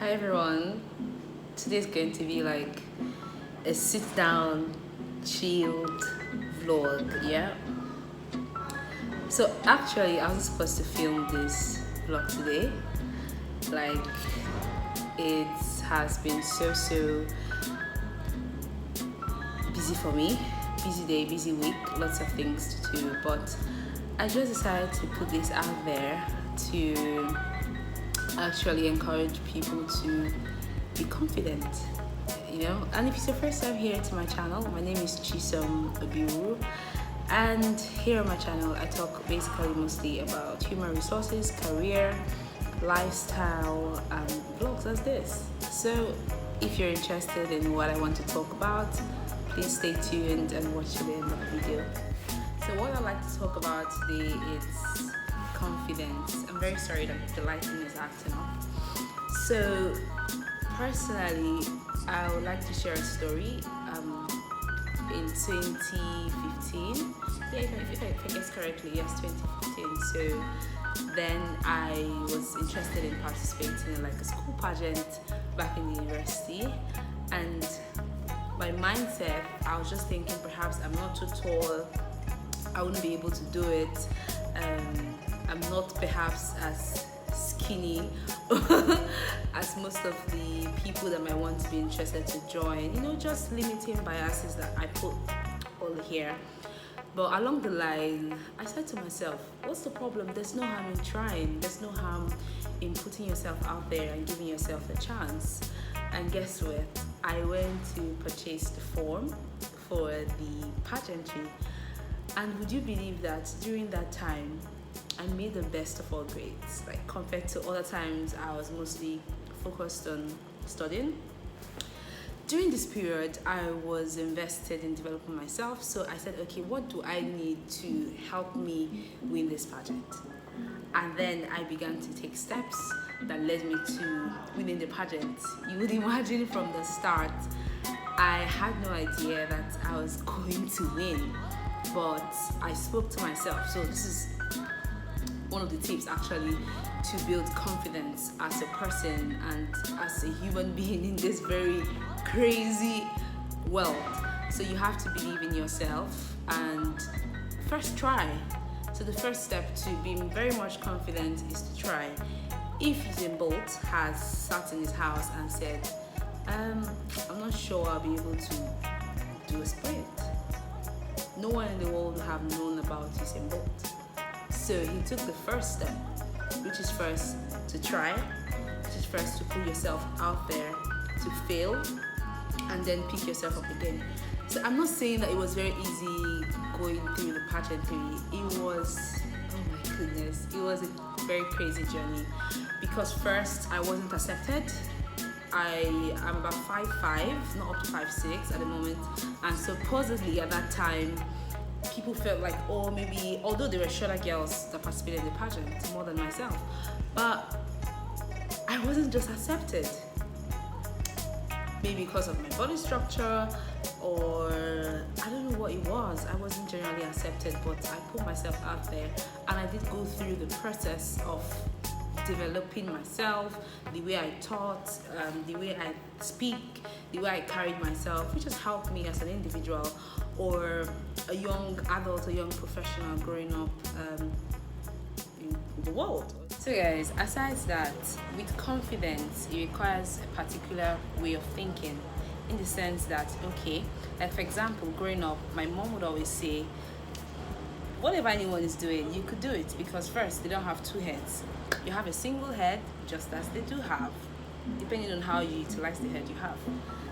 Hi everyone. Today's going to be like a sit down, chilled vlog, yeah? So actually I was supposed to film this vlog today. Like it has been so busy for me. Busy day, busy week, lots of things to do, but I just decided to put this out there to actually encourage people to be confident, and if it's your first time here to my channel, my name is Chisom Obiru, and here on my channel I talk basically mostly about human resources, career, lifestyle, and vlogs as this. So if you're interested in what I want to talk about, please stay tuned and watch to the end of the video. So what I'd like to talk about today is confidence. I'm very sorry that the lighting is acting up. So personally, I would like to share a story. In 2015, if I guess correctly, yes, 2015. So then I was interested in participating in like a school pageant back in the university, and my mindset, I was just thinking perhaps I'm not too tall, I wouldn't be able to do it. I'm not perhaps as skinny as most of the people that might want to be interested to join, just limiting biases that I put all here. But along the line, I said to myself, what's the problem? There's no harm in trying. There's no harm in putting yourself out there and giving yourself a chance. And guess what? I went to purchase the form for the pageantry. And would you believe that during that time, I made the best of all grades, like compared to other times I was mostly focused on studying. During this period, I was invested in developing myself, so I said, okay, what do I need to help me win this pageant? And then I began to take steps that led me to winning the pageant. You would imagine from the start, I had no idea that I was going to win, but I spoke to myself. So this is one of the tips actually to build confidence as a person and as a human being in this very crazy world. So you have to believe in yourself and first try. So the first step to being very much confident is to try. If Usain Bolt has sat in his house and said, I'm not sure I'll be able to do a sprint, no one in the world would have known about Usain Bolt. So he took the first step, which is first to try, which is first to put yourself out there, to fail, and then pick yourself up again. So I'm not saying that it was very easy going through the pageantry. It was, oh my goodness, it was a very crazy journey, because first I wasn't accepted. I am about 5'5", not up to 5'6" at the moment, and supposedly at that time people felt like, oh, maybe, although there were shorter girls that participated in the pageant more than myself, but I wasn't just accepted. Maybe because of my body structure, or I don't know what it was. I wasn't generally accepted, but I put myself out there, and I did go through the process of developing myself, the way I taught, the way I speak, the way I carried myself, which has helped me as an individual or a young adult, a young professional growing up in the world. So guys, aside that, with confidence, it requires a particular way of thinking, in the sense that, okay, like for example, growing up, my mom would always say, whatever anyone is doing, you could do it, because first, they don't have two heads. You have a single head, just as they do have, depending on how you utilize the head you have.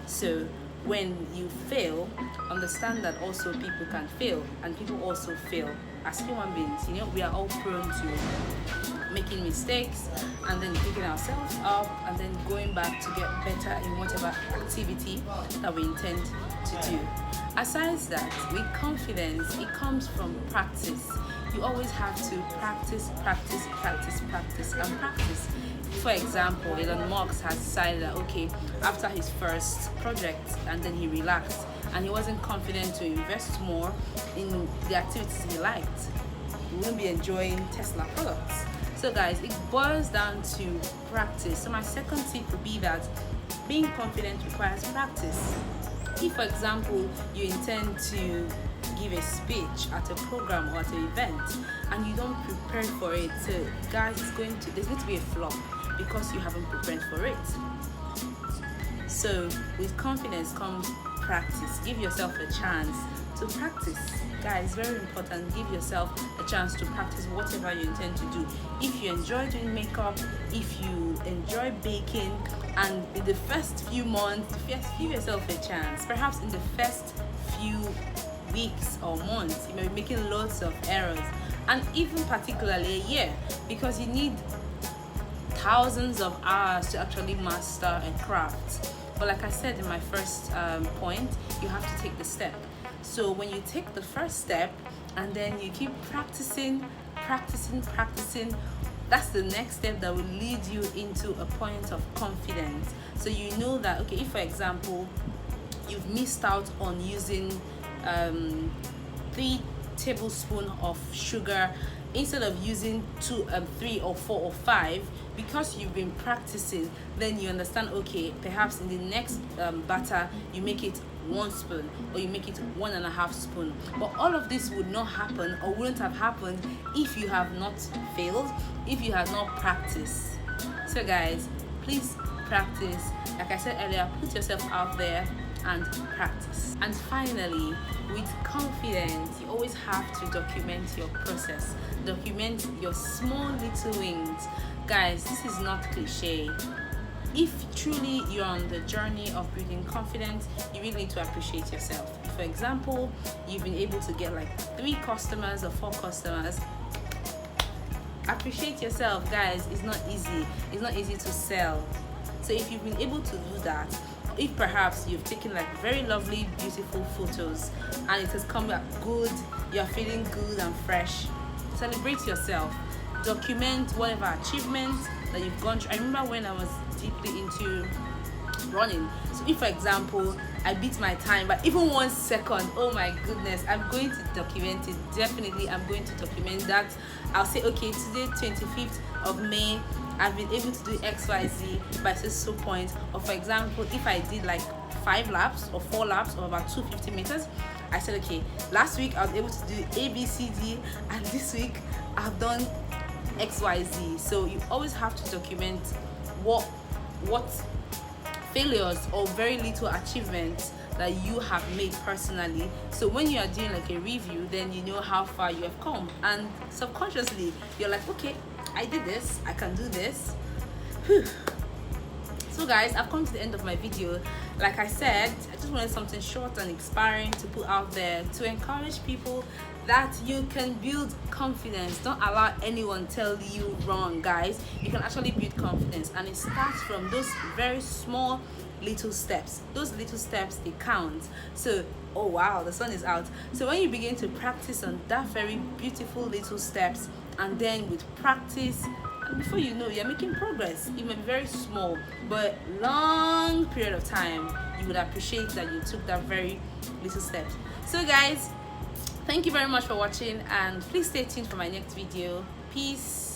So when you fail, understand that also people can fail, and people also fail as human beings. We are all prone to making mistakes and then picking ourselves up and then going back to get better in whatever activity that we intend to do. Aside that, with confidence, it comes from practice. You always have to practice. For example, Elon Musk has decided that, okay, after his first project, and then he relaxed, and he wasn't confident to invest more in the activities he liked, he wouldn't be enjoying Tesla products. So guys, it boils down to practice. So my second tip would be that being confident requires practice. If, for example, you intend to give a speech at a program or at an event and you don't prepare for it, so guys, there's going to be a flop because you haven't prepared for it. So with confidence comes practice. Give yourself a chance to practice. Guys, very important. Give yourself a chance to practice whatever you intend to do. If you enjoy doing makeup, if you enjoy baking, and in the first few months, give yourself a chance. Perhaps in the first few weeks or months, you may be making lots of errors, and even particularly a year, because you need thousands of hours to actually master a craft. But like I said in my first point, you have to take the step. So when you take the first step and then you keep practicing, that's the next step that will lead you into a point of confidence. So you know that, okay, if for example you've missed out on using 3 tablespoons of sugar instead of using 2, 3 or 4 or 5, because you've been practicing, then you understand, okay, perhaps in the next batter you make it 1 spoon or you make it 1.5 spoon. But all of this would not happen or wouldn't have happened if you have not failed, if you have not practiced. So guys, please practice. Like I said earlier, put yourself out there and practice. And finally, with confidence, you always have to document your process. Document your small little wins. Guys, this is not cliche. If truly you're on the journey of building confidence, you really need to appreciate yourself. For example, you've been able to get like 3 customers or 4 customers. Appreciate yourself, guys. It's not easy. It's not easy to sell. So if you've been able to do that, if perhaps you've taken like very lovely, beautiful photos and it has come out good, you're feeling good and fresh, celebrate yourself. Document whatever achievements that you've gone through. I remember when I was deeply into running. So if for example I beat my time by even 1 second, oh my goodness, I'm going to document it. Definitely I'm going to document that. I'll say, okay, today 25th of May, I've been able to do XYZ by so point. Or for example, if I did like 5 laps or 4 laps of about 250 meters, I said, okay, last week I was able to do ABCD and this week I've done XYZ. So you always have to document what failures or very little achievements that you have made personally. So when you are doing like a review, then you know how far you have come, and subconsciously you're like, okay, I did this, I can do this. Whew. So guys, I've come to the end of my video. Like I said, I just wanted something short and inspiring to put out there to encourage people that you can build confidence. Don't allow anyone tell you wrong, guys. You can actually build confidence, and it starts from those very small little steps. Those little steps, they count. So, oh wow, the sun is out. So when you begin to practice on that very beautiful little steps, and then with practice, and before you know, you're making progress. It may be very small, but long period of time, you would appreciate that you took that very little steps. So guys, thank you very much for watching, and please stay tuned for my next video. Peace.